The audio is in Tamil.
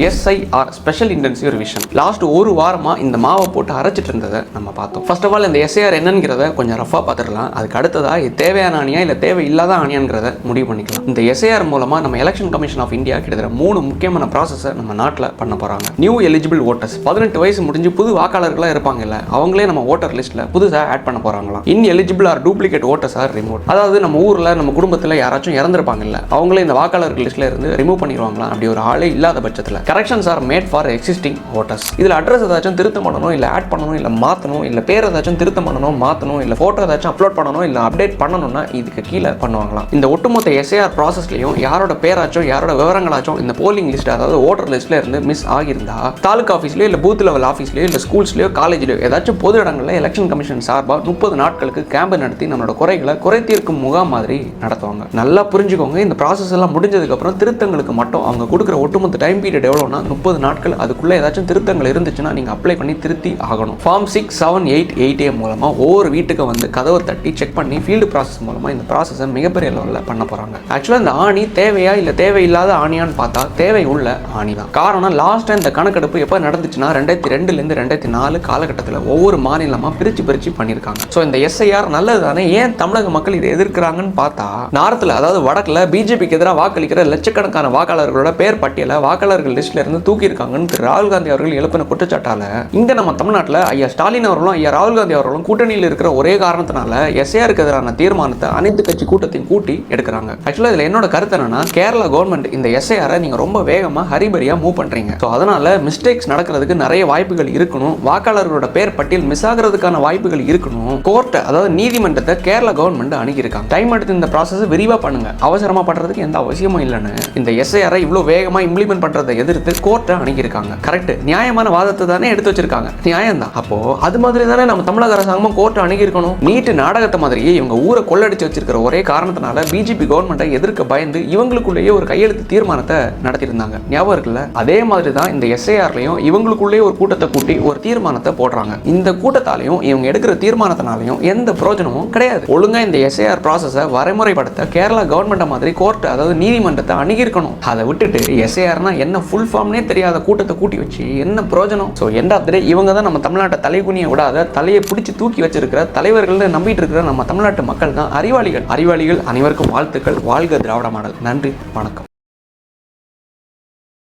SIR special intensive revision last ஒரு வாரமா இந்த மாவை போட்டு அரைச்சிட்டு இருந்ததை நம்ம பார்த்தோம். ஃபர்ஸ்ட் ஆஃப் ஆல் இந்த SIR என்னங்கிறத கொஞ்சம் ரஃபா பார்த்துடலாம். அதுக்கு அடுத்ததா இது தேவையான ஆணியா இல்லை தேவையில்லாத ஆணியாங்கிறத முடிவு பண்ணிக்கலாம். இந்த SIR மூலமா நம்ம எலெக்ஷன் கமிஷன் ஆஃப் இந்தியா கிட்டத்தட்ட 3 முக்கியமான ப்ராசஸை நம்ம நாட்டில் பண்ண போறாங்க. நியூ எலிஜிபிள் ஓட்டர்ஸ் 18 வயசு முடிஞ்சு புது வாக்காளர்களாக இருப்பாங்கல்ல, அவங்களே நம்ம ஓட்டர் லிஸ்ட்ல புதுசாக ஆட் பண்ண போறாங்களாம். Ineligible or duplicate voters or remove. அதாவது நம்ம ஊர்ல நம்ம குடும்பத்தில் யாராச்சும் இறந்துருப்பாங்கல்ல, அவங்களே இந்த வாக்காளர்கள் லிஸ்ட்ல இருந்து ரிமூவ் பண்ணிடுவாங்களாம். அப்படி ஒரு ஆளே இல்லாத பட்சத்தில் corrections R made for existing voters. இதில் அட்ரஸ் ஏதாச்சும் திருத்தம் பண்ணணும், இல்லை ஆட் பண்ணணும், இல்லை மாற்றணும், இல்லை பேர் ஏதாச்சும் திருத்தம் பண்ணணும், மாற்றணும், இல்லை ஃபோட்டோ ஏதாச்சும் அப்லோட் பண்ணணும், இல்லை அப்டேட் பண்ணணும்னா இதுக்கு கீழே பண்ணுவாங்களாம். இந்த ஒட்டுமொத்த SIR ப்ராசஸ்லையும் யாரோட பேராச்சும் யாரோட விவரங்களாச்சும் இந்த போலிங் லிஸ்ட் அதாவது ஓட்டர் லிஸ்ட்ல இருந்து மிஸ் ஆகியிருந்தா தாலுகா ஆஃபீஸ்லையோ இல்லை பூத் லெவல் ஆஃபீஸ்லையோ இல்லை ஸ்கூல்ஸ்லையோ காலேஜ்லையோ ஏதாச்சும் பொது இடங்களில் எலெக்ஷன் கமிஷன் சார்பாக 30 நாட்களுக்கு கேம்பு நடத்தி நம்மளோட குறைகளை குறை தீர்க்கும் முகாம் மாதிரி நடத்துவாங்க. நல்லா புரிஞ்சுக்கோங்க, இந்த ப்ராசஸ் எல்லாம் முடிஞ்சதுக்கப்புறம் திருத்தங்களுக்கு மட்டும் அவங்க கொடுக்குற ஒட்டுமொத்த டைம் பீரியட் எவ்வளோனா 30 நாட்கள். அதுக்குள்ள ஏதாச்சும் திருத்தங்கள் இருந்துச்சுன்னா நீங்க அப்ளை பண்ணி திருத்தி ஆகணும். ஃபார்ம் 6788A மூலமா ஒவ்வொரு வீட்டுக்கு வந்து கதவை தட்டி செக் பண்ணி ஃபீல்டு ப்ராசஸ் மூலமா இந்த ப்ராசஸை மிகப்பெரிய லெவலில் பண்ண போறாங்க. ஆக்சுவலாக இந்த ஆணி தேவையா இல்லை தேவையில்லாத ஆணியான்னு பார்த்தா தேவை உள்ள ஆணி தான். காரணம் லாஸ்ட் டைம் இந்த கணக்கெடுப்பு எப்போ நடந்துச்சுன்னா 2002லேருந்து 2004 காலகட்டத்தில் ஒவ்வொரு மாநிலமா பிரிச்சு பண்ணியிருக்காங்க. ஸோ இந்த SIR நல்லது தானே, ஏன் தமிழக மக்கள் இதை எதிர்க்கிறாங்கன்னு பார்த்தா நார்த்தில் அதாவது வடக்கில் பிஜேபிக்கு எதிராக வாக்களிக்கிற லட்சக்கணக்கான வாக்காளர்களோட பேர் பட்டியலை வாக்காளர்கள் லிஸ்ட்ல இருந்து தூக்கியிருக்காங்கன்னு திரு ராகுல் காந்தி அவர்கள் எழுப்பின குற்றச்சாட்டால இங்க நம்ம தமிழ்நாட்டில் ஐயா ஸ்டாலின் அவர்களும் ஐயா ராகுல் காந்தி அவர்களும் கூட்டணியில் இருக்கிற ஒரே காரணத்தினால SIRக்கு எதிரான தீர்மானத்தை அனைத்து கட்சி கூட்டத்தையும் கூட்டி எடுக்கிறாங்க. ஆக்சுவலா இதுல என்னோட கருத்து என்னன்னா, கேரளா கவர்மெண்ட் இந்த SIR நீங்க ரொம்ப வேகமா ஹரிபரியா மூவ் பண்றீங்க. ஸோ அதனால மிஸ்டேக்ஸ் நடக்கிறதுக்கு நிறைய வாய்ப்புகள் இருக்கணும், வாக்காளர்களோட பேர் பட்டியல் மிஸ் ஆகிறதுக்கான வாய்ப்புகள் இருக்கணும். கோர்ட் அதாவது நீதிமன்றத்தை கேரளா கவர்மெண்ட் அணுகியிருக்காங்க. டைம் எடுத்து இந்த ப்ராசஸ் விரிவா பண்ணுங்க, அவசரமா பண்றதுக்கு எந்த அவசியமும் இல்லைன்னு இந்த SIR இவ்வளவு வேகமா இம்ப்ளிமெண்ட் பண்றதை எதிர்த்து கோர்ட்டை அணுகியிருக்காங்க. கரெக்ட், நியாயமான வாதத்தை தானே எடுத்து வச்சிருக்காங்க, நியாயம் தான். அப்போ அது மாதிரி தானே நம்ம தமிழக அரசாங்கமும் கோர்ட்டை அணுகியிருக்கணும். நீட்டு நாடகத்தை மாதிரியே இவங்க ஊரை கொள்ளடிச்சு வச்சிருக்கிற ஒரே காரணத்தினால பிஜேபி கவர்மெண்ட்டை எதிர்க்க பயந்து இவங்களுக்குள்ளேயே ஒரு கையெழுத்து தீர்மானத்தை நடத்தியிருந்தாங்க, ஞாபகம் இருக்குல்ல? அதே மாதிரி தான் இந்த SIRலையும் இவங்களுக்குள்ளேயே ஒரு கூட்டத்தை கூட்டி ஒரு தீர்மானத்தை போடுறாங்க. இந்த கூட்டத்தாலையும் இவங்க எடுக்கிற தீர்மானத்தினாலையும் எந்த பிரயோஜனமும் கிடையாது. ஒழுங்கா இந்த SIR ப்ராசஸை வரைமுறைப்படுத்த கேரளா கவர்மெண்ட் மாதிரி கோர்ட் அதாவது நீதிமன்றத்தை அணுகியிருக்கணும். அதை விட்டுட்டு SIRனா என்ன ஃபுல் ஃபார்ம்னே தெரியாத கூட்டத்தை கூட்டி வச்சு என்ன பிரயோஜனம்? ஸோ எண்ட் ஆஃப் தி டே இவங்க தான் நம்ம தமிழ்நாட்டை தலைகுனிய விடாத தலையை பிடிச்சி தூக்கி வச்சிருக்கிற தலைவர்கள் நம்பிட்டு இருக்கிற நம்ம தமிழ்நாட்டு மக்கள் தான் அறிவாளிகள். அறிவாளிகள் அனைவருக்கும் வாழ்த்துக்கள். வாழ்க திராவிட மாடல். நன்றி, வணக்கம்.